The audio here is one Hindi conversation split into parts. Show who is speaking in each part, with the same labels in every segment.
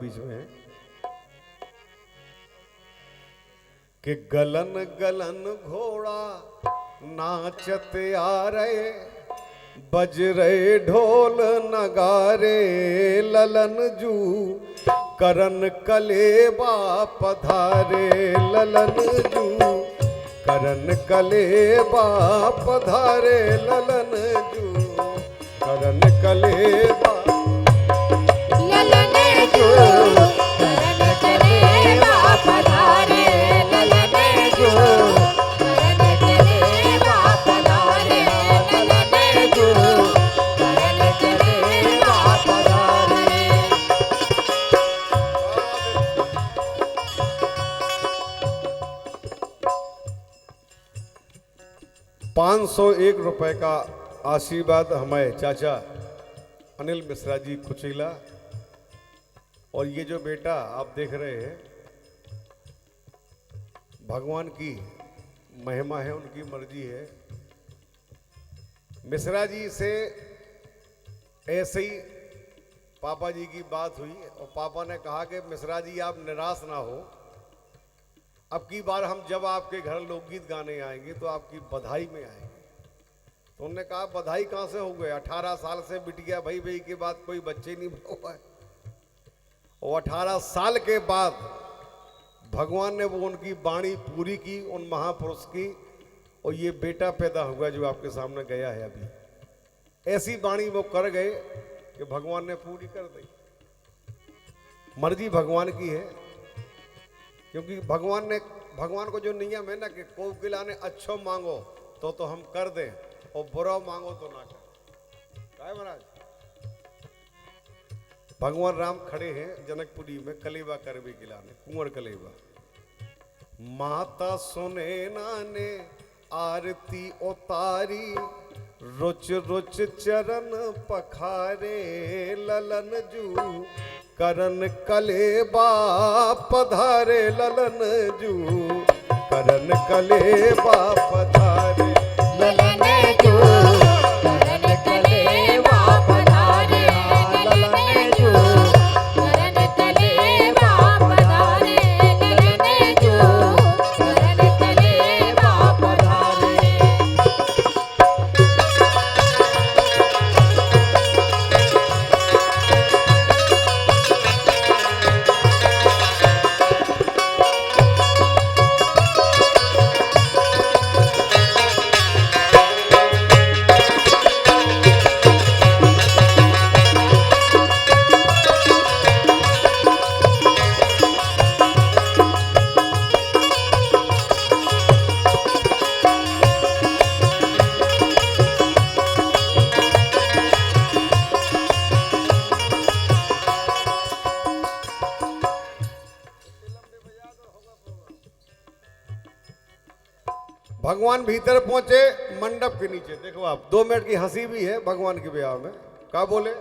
Speaker 1: बीच में है कि गलन गलन घोड़ा नाचत आ रहे, बज रहे ढोल नगारे ललन जू, करन कलेबा पधारे ललन जू, करन कलेबा पधारे ललन जू, करन कलेबा
Speaker 2: ललन जू, करन कलेबा पधारे ललन जू, करन कलेबा पधारे ललन जू, करन कलेबा पधारे।
Speaker 1: 501 रुपए का आशीर्वाद हमें चाचा अनिल मिश्रा जी कुचीला, और ये जो बेटा आप देख रहे हैं भगवान की महिमा है, उनकी मर्जी है। मिश्रा जी से ऐसे ही पापा जी की बात हुई और पापा ने कहा कि मिश्रा जी आप निराश ना हो, अब की बार हम जब आपके घर लोकगीत गाने आएंगे तो आपकी बधाई में आएंगे। तो उन्होंने कहा बधाई कहाँ से हो गए, 18 साल से बिटिया भाई भाई के बाद कोई बच्चे नहीं हुआ है, और 18 साल के बाद भगवान ने वो उनकी वाणी पूरी की उन महापुरुष की, और ये बेटा पैदा हुआ जो आपके सामने गया है अभी। ऐसी वाणी वो कर गए कि भगवान ने पूरी कर दी। मर्जी भगवान की है, क्योंकि भगवान को जो नियम है ना कि कोकिला ने अच्छो मांगो तो हम कर दें और बुरा मांगो तो ना करें। काय महाराज भगवान राम खड़े हैं जनकपुरी में कलेबा करवे गिलाने, कुंवर कलेबा। माता सुने नाने आरती उतारी, रुच रुच चरण पखारे ललन जू, करन कलेबा पधारे ललन जू, करन कलेबा पधारे
Speaker 2: ललन जू, करन कलेबा पधारे ललन जू, करन कलेबा पधारे ललन जू, करन कलेबा पधारे।
Speaker 1: भगवान भीतर पहुंचे मंडप के नीचे, देखो आप 2 मिनट की हंसी भी है भगवान के ब्याह में। क्या बोले,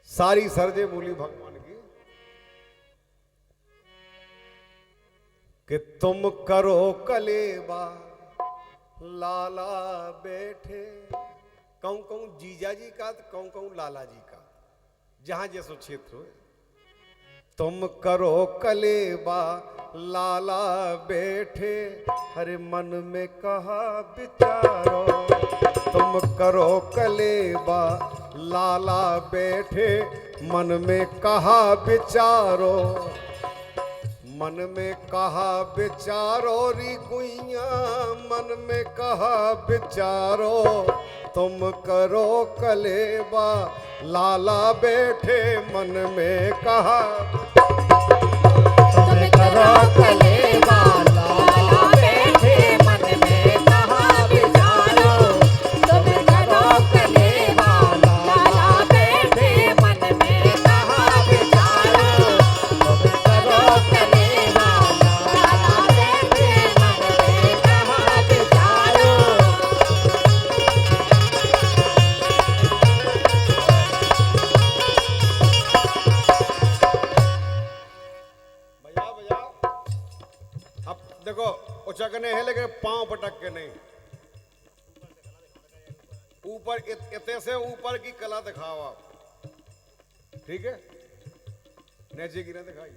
Speaker 1: सारी सरजे बोली भगवान की कि तुम करो कलेबा लाला बैठे, कहूं कहूं जीजा जी का तो कहूं कहूं लाला जी का, जहां जैसो क्षेत्र हो। तुम करो कलेबा लाला बैठे, हरे मन में कहा विचारो, तुम करो कलेबा लाला बैठे, मन में कहा विचारो, मन में कहा विचारो री गुइया, मन में कहा विचारो, तुम करो कलेबा लाला बैठे, मन में कहा
Speaker 2: तुम करो कलेबा लाला बैठे, मन में कहा विचारो, तुम करो कलेबा लाला बैठे, मन में कहा विचारो, तुम करो कलेबा लाला बैठे, मन में कहा विचारो।
Speaker 1: देखो उचकने हैं लेकिन पांव पटक के नहीं, ऊपर इतने से ऊपर की कला दिखाओ आप। ठीक है, नेचे की ना दिखाई।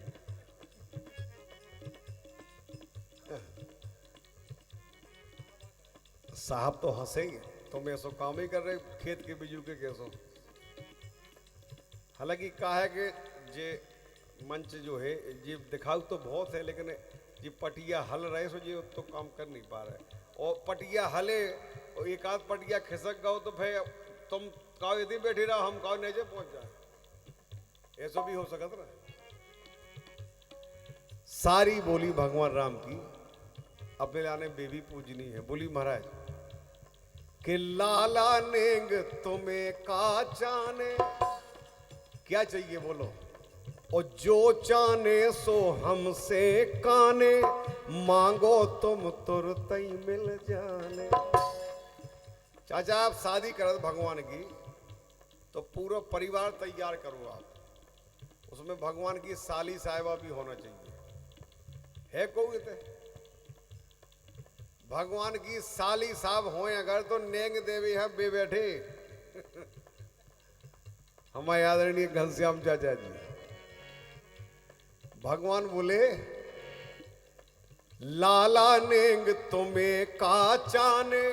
Speaker 1: साहब तो हंसे ही, तुम ऐसो काम ही कर रहे खेत के बिजू के कैसो। हालांकि कहा है कि जे मंच जो है ये दिखाऊ तो बहुत है, लेकिन ये पटिया हल रहे सो ये तो काम कर नहीं पा रहे। और पटिया हले और एक आध पटिया खिसक गओ तो भाई तुम काव यदि बैठे रहो, हम काव नीचे पहुंच जाए, ऐसा भी हो सकता ना। सारी बोली भगवान राम की अपने लाने बेबी पूजनी है। बोली महाराज कि लाला नेंग तुम्हें का चाने, क्या चाहिए बोलो, और जो चाने सो हमसे काने, मांगो तुम तुरंत ही मिल जाने। चाचा आप शादी करो भगवान की तो पूरा परिवार तैयार करो आप, उसमें भगवान की साली साहिबा भी होना चाहिए। है कोई थे भगवान की साली साहब होए अगर तो नेंग देवी है बे बैठे। हमारे आदरणीय घनश्याम चाचा जी, भगवान बोले लाला नेंग तुम्हें का चाने,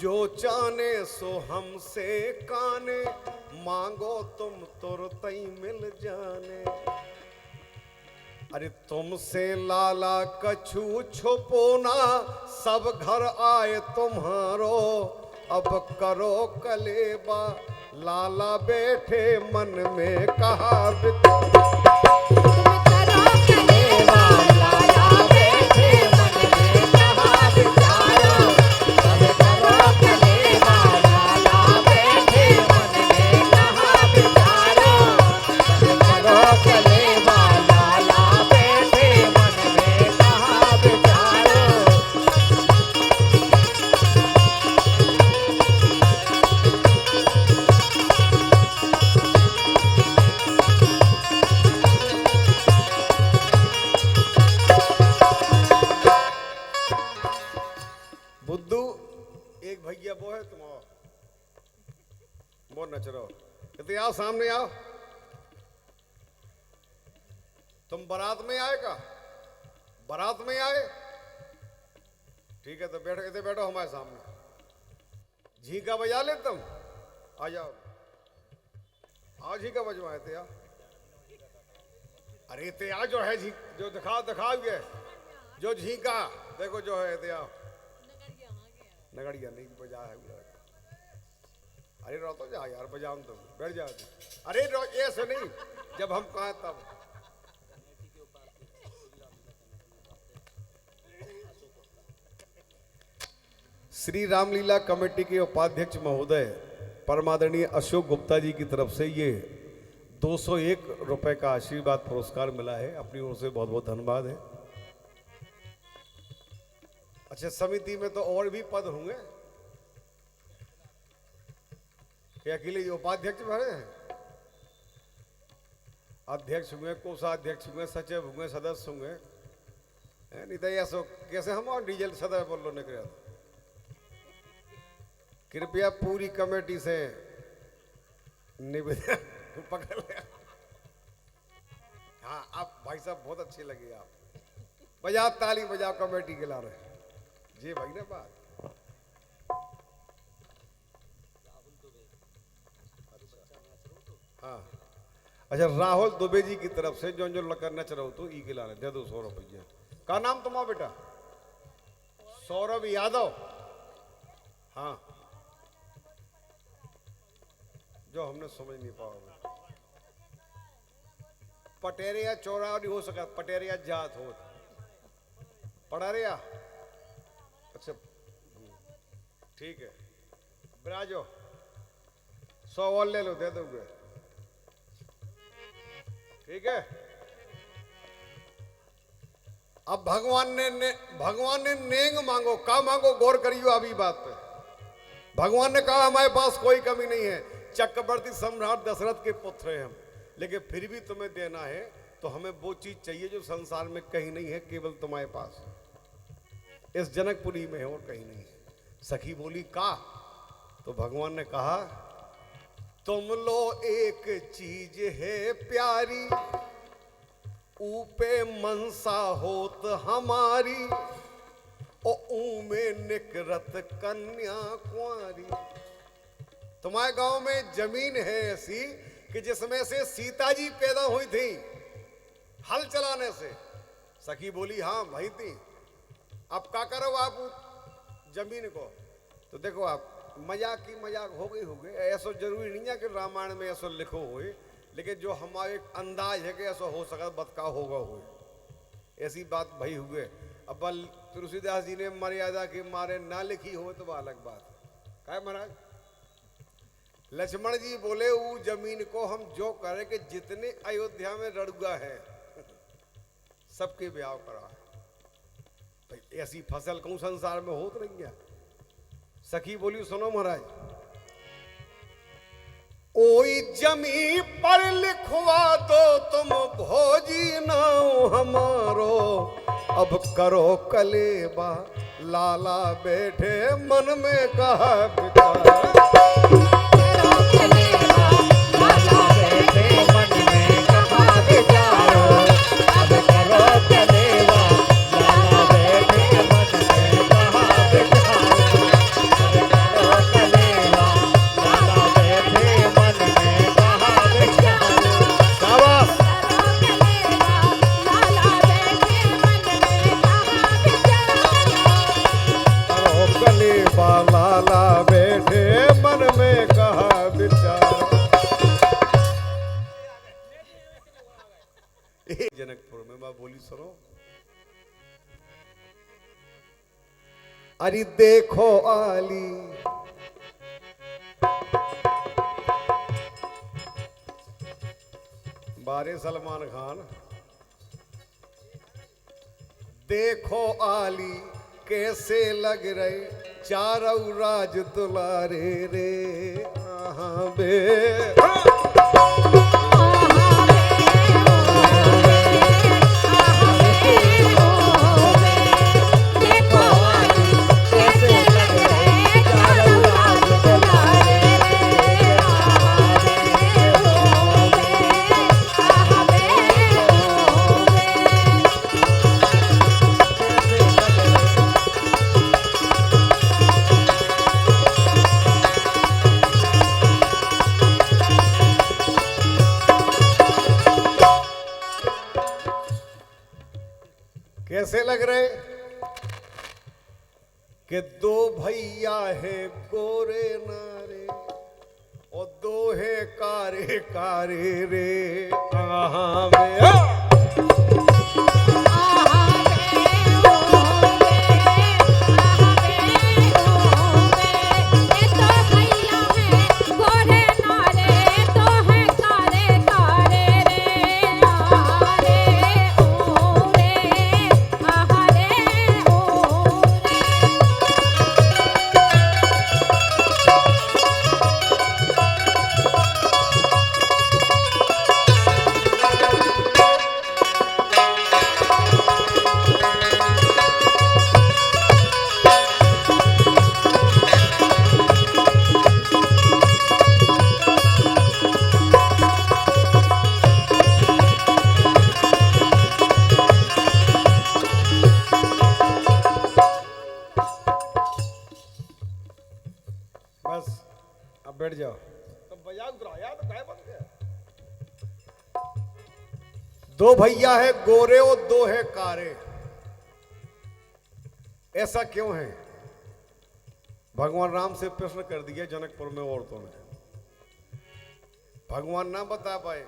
Speaker 1: जो चाने सो हमसे काने, मांगो तुम तुरंत ही मिल जाने। अरे तुमसे लाला कछु छुपो ना, सब घर आए तुम्हारो, अब करो कलेबा, लाला बैठे मन में कहा बुद्धू एक भैया वो है, तुम आओ बहुत नच रहो, कहते आओ सामने आओ। तुम बारात में आए का, बारात में आए, ठीक है तो बैठो, इधर बैठो हमारे सामने। झींका बजा ले तुम, आ जाओ, आओ झींका बजवाए थे आओ। अरे ते आ जो है जो दिखाओ ये जो झींका देखो जो है ते आओ। नगड़िया नहीं बजा है, अरे रो तो जा यार बजाओ तुम, बैठ जाओ। अरे ऐसे नहीं, जब हम कहा तब। श्री रामलीला कमेटी के उपाध्यक्ष महोदय परमादरणीय अशोक गुप्ता जी की तरफ से ये 201 रुपए का आशीर्वाद पुरस्कार मिला है, अपनी ओर से बहुत बहुत धन्यवाद है। अच्छा समिति में तो और भी पद होंगे, क्या अकेले उपाध्यक्ष भरे हैं? अध्यक्ष हुए, कोषाध्यक्ष हुए, सचिव हुए, सदस्य हुए, नहीं तो ऐसा कैसे हम और डीजल सदस्य बोलो निकले। कृपया पूरी कमेटी से निवेदन पकड़ ले। हाँ आप भाई साहब बहुत अच्छे लगे, आप बजाओ ताली बजाओ कमेटी के ला रहे जी भाई ना बात। हाँ अच्छा राहुल दुबे जी की तरफ से जो लकर नच रहो तो ई के ला रहे दे दो 100 रुपये। का नाम तुम्हारा बेटा? सौरभ यादव। हाँ जो हमने समझ नहीं पाओगे, पटेरिया चौरावरी हो सका, पटेरिया जात हो पड़ारिया। अच्छा ठीक है बिराजो, 100 और ले लो दे दोगे, ठीक है। अब भगवान ने नेंग मांगो, का मांगो गौर करियो अभी बात पे। भगवान ने कहा हमारे पास कोई कमी नहीं है, चक्रवर्ती सम्राट दशरथ के पुत्र हैं हम, लेकिन फिर भी तुम्हें देना है तो हमें वो चीज चाहिए जो संसार में कहीं नहीं है, केवल तुम्हारे पास इस जनकपुरी में है और कहीं नहीं है। सखी बोली का, तो भगवान ने कहा तुम लो एक चीज है प्यारी, ऊपे मनसा होत हमारी, में निकरत कन्या कुंवारी। तुम्हारे गांव में जमीन है ऐसी कि जिसमें से सीता जी पैदा हुई थी हल चलाने से। सखी बोली हाँ भाई थी। अब क्या करो आप जमीन को? तो देखो आप मजाक की मजाक हो गई ऐसा जरूरी नहीं है कि रामायण में ऐसा लिखो हुए, लेकिन जो हमारे अंदाज है कि ऐसा हो सका बदका होगा हुए, ऐसी बात भई हुए। अब तुलसीदास जी ने मर्यादा के मारे ना लिखी हो तो वह अलग बात है महाराज। लक्ष्मण जी बोले वो जमीन को हम जो करें कि जितने अयोध्या में रड़ुआ है सबके ब्याह करा है। ऐसी फसल कौन संसार में होत नहीं है। सखी बोली सुनो महाराज, ओई जमी पर लिखवा दो तुम भोजी नाम हमारो, अब करो कलेबा लाला बैठे मन में कहा विचार। जनकपुर में मां बोली सुनो, अरे देखो आली बारे सलमान खान, देखो आली कैसे लग रहे चारों राज दुलारे रे आहा बे। कैसे लग रहे कि दो भैया है गोरे नारे और दो है कारे कारे रे आहा में। बस अब बैठ जाओ। तो मजाक उतराया तो काय बन गया। दो भैया है गोरे और दो है कारे, ऐसा क्यों है? भगवान राम से प्रश्न कर दिया जनकपुर में औरतों ने। भगवान ना बता पाए।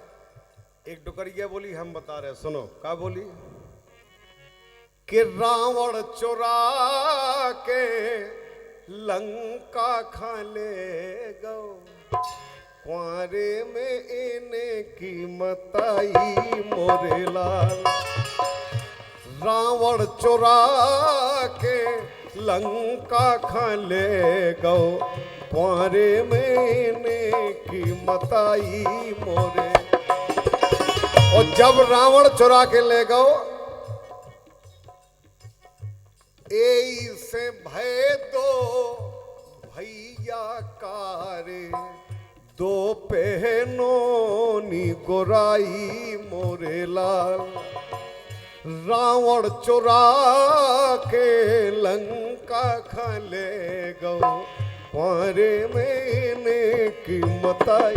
Speaker 1: एक डुकरिया बोली हम बता रहे, सुनो क्या बोली कि रावण चुरा के लंका खा ले गो, कुआरे में इन्हें कीमत आई मोरे लाल। रावण चुरा के लंका खा ले गो, कुआरे में इन्हें कीमत आई मोरे। और जब रावण चुरा के ले गो से भय दो भैया कारे, दो पहनोनी गोराई मोरे लाल, रावण चुरा के लंका खले गो, पारे मैंने की मताई।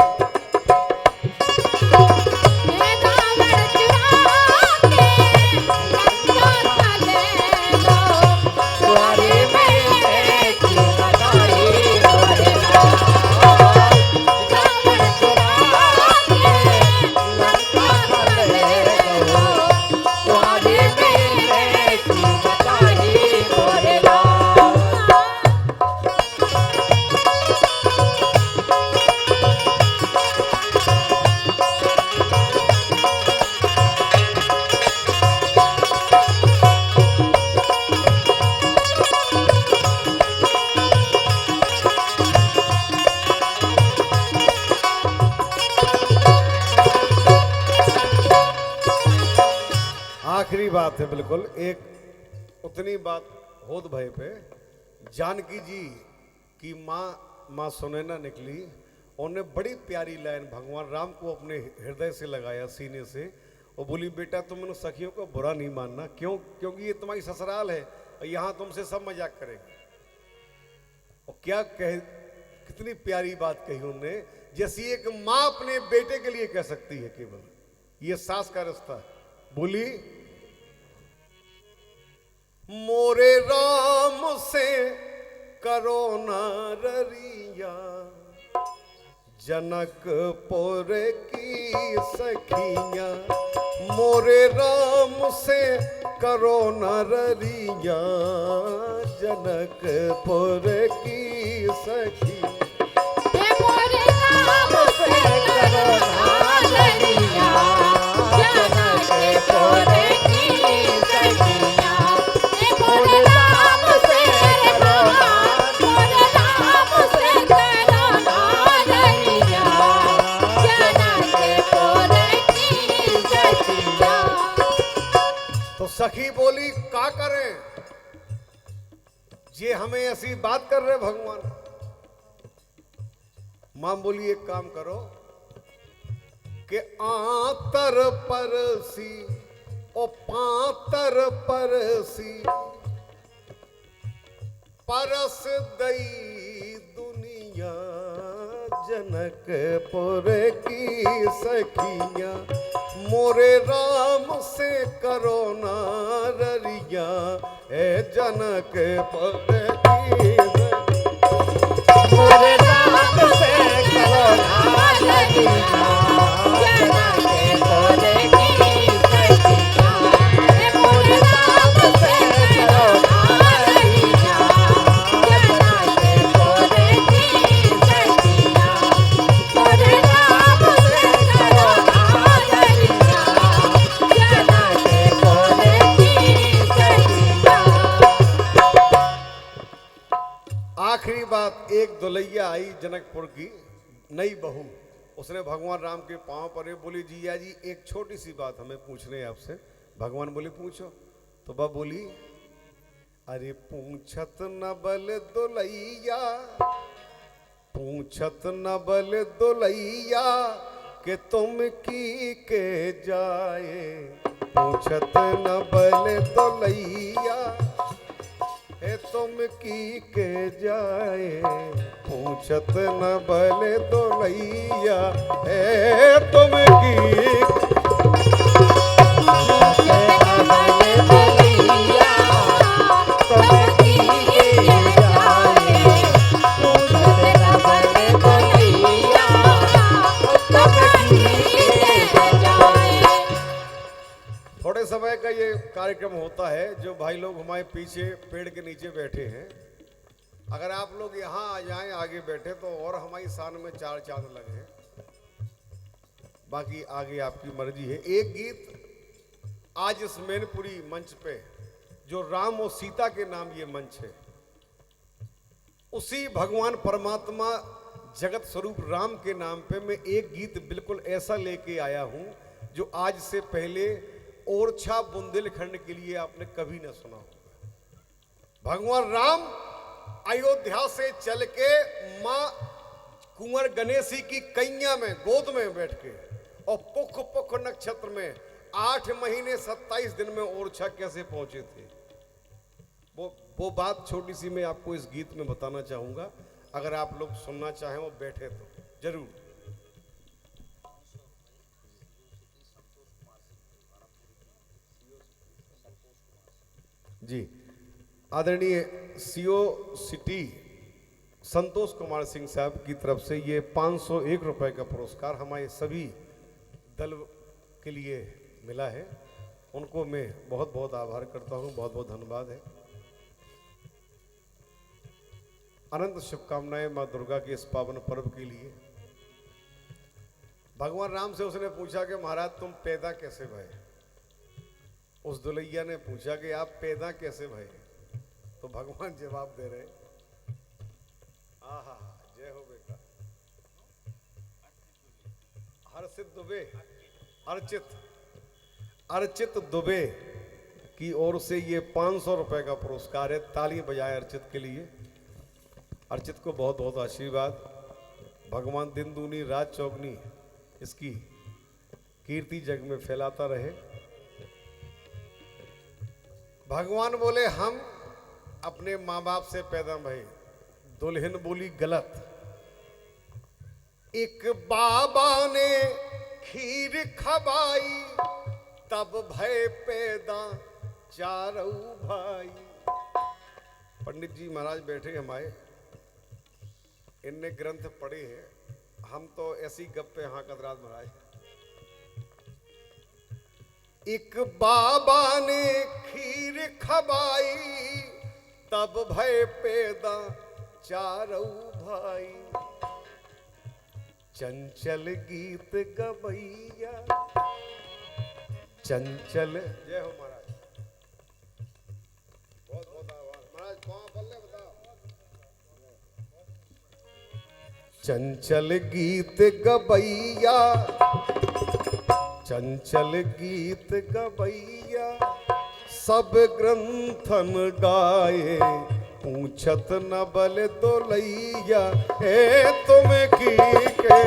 Speaker 1: आखिरी बात है बिल्कुल एक उतनी बात होत भय पे जानकी जी की माँ सुनैना निकली, उन्हें बड़ी प्यारी लाइन भगवान राम को अपने हृदय से लगाया सीने से और बोली बेटा तुम इन सखियों को बुरा नहीं मानना, क्यों? क्योंकि ये तुम्हारी ससुराल है और यहाँ तुमसे सब मजाक करेंगे। और क्या कह, कितनी प्यारी बात कही उन्होंने, जैसी एक माँ अपने बेटे के लिए कह सकती है केवल, ये सास का रिश्ता है। बोली मोरे राम से करो नारिया, जनकपुर की सखियां, मोरे राम से करो नारिया, जनकपुर की सखी।
Speaker 2: मोरे राम से करो नारिया, जनकपुर की सखियां, मोरे राम से करो नारिया, जनकपुर की सखियां।
Speaker 1: तो सखी बोली का करें, ये हमें ऐसी बात कर रहे भगवान। मां बोली एक काम करो कि आतर परसी ओ पातर परसी, परस दई दुनिया, जनकपुर की सखियां, मोरे राम से करो नारिया, ए जनकपुर की
Speaker 2: मोरे राम से करो नारिया, जनकपुर की सखियां, मोरे राम से करो नारिया, जनकपुर की सखियां, मोरे राम से करो नारिया, जनकपुर की सखियां।
Speaker 1: आखिरी बात, एक दुल्हैया आई जनकपुर की नई बहू, उसने भगवान राम के पांव पर बोली जिया जी एक छोटी सी बात हमें पूछने है आपसे। भगवान बोले पूछो। तो वह बोली अरे पूछत न बल दुल्हैया, पूछत न बल दुल्हैया, कि तुम की के जाए, पूछत न बल दुल्हैया, ए तुम की के जाए, पूछत न बल दुल्हैया, ए तुम की थोड़े समय का ये कार्यक्रम होता है जो भाई लोग हमारे पीछे पेड़ के नीचे बैठे हैं। अगर आप लोग यहाँ आ जाएं आगे बैठे तो और हमारी शान में चार चांद लगे। बाकी आगे आपकी मर्जी है। एक गीत आज इस मैनपुरी मंच पे जो राम और सीता के नाम ये मंच है, उसी भगवान परमात्मा जगत स्वरूप राम के नाम पे मैं एक गीत बिल्कुल ऐसा लेके आया हूं जो आज से पहले ओरछा बुंदेलखंड के लिए आपने कभी ना सुना होगा। भगवान राम अयोध्या से चल के मां कुंवर गणेशी की कैया में गोद में बैठ के और पुख पुख नक्षत्र में 8 महीने 27 दिन में ओरछा कैसे पहुंचे थे, वो बात छोटी सी मैं आपको इस गीत में बताना चाहूंगा। अगर आप लोग सुनना चाहें वो बैठे तो जरूर। जी, आदरणीय सीओ सिटी संतोष कुमार सिंह साहब की तरफ से ये 501 रुपए का पुरस्कार हमारे सभी दल के लिए मिला है। उनको मैं बहुत बहुत आभार करता हूँ, बहुत बहुत धन्यवाद है। अनंत शुभकामनाएं माँ दुर्गा के इस पावन पर्व के लिए। भगवान राम से उसने पूछा कि महाराज तुम पैदा कैसे भये। उस दुलैया ने पूछा कि आप पैदा कैसे भये, तो भगवान जवाब दे रहे, आहा जय हो बेटा। हर्षित दुबे, अर्चित दुबे की ओर से ये 500 रुपए का पुरस्कार है। ताली बजाए अर्चित के लिए। अर्चित को बहुत बहुत आशीर्वाद। भगवान दिन दूनी रात चौगनी इसकी कीर्ति जग में फैलाता रहे। भगवान बोले हम अपने माँ बाप से पैदा भये। दुल्हन बोली गलत। एक बाबा ने खीर खबाई तब भय पैदा चारों भाई। पंडित जी महाराज बैठे हमारे, इनने ग्रंथ पढ़े हैं, हम तो ऐसी गप्पे हाँ कतराज महाराज। एक बाबा ने खीर खबाई तब भय पैदा चारों भाई। चंचल गीत गवैया, चंचल जय हो महाराज। बहुत बहुत आभार महाराज। कौन बोल रहे बताओ। चंचल गीत गवैया, चंचल गीत गवैया, सब ग्रंथन गाए पूछत न बल दोलैया। ए तुम की के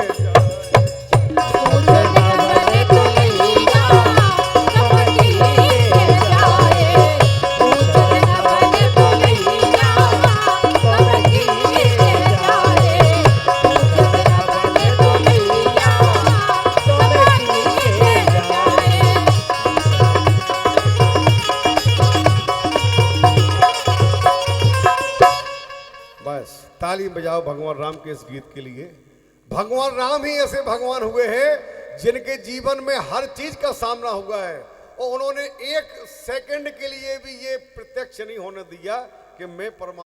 Speaker 1: ताली बजाओ भगवान राम के इस गीत के लिए। भगवान राम ही ऐसे भगवान हुए हैं जिनके जीवन में हर चीज का सामना हुआ है और उन्होंने 1 सेकंड के लिए भी ये प्रत्यक्ष नहीं होने दिया कि मैं परमात्मा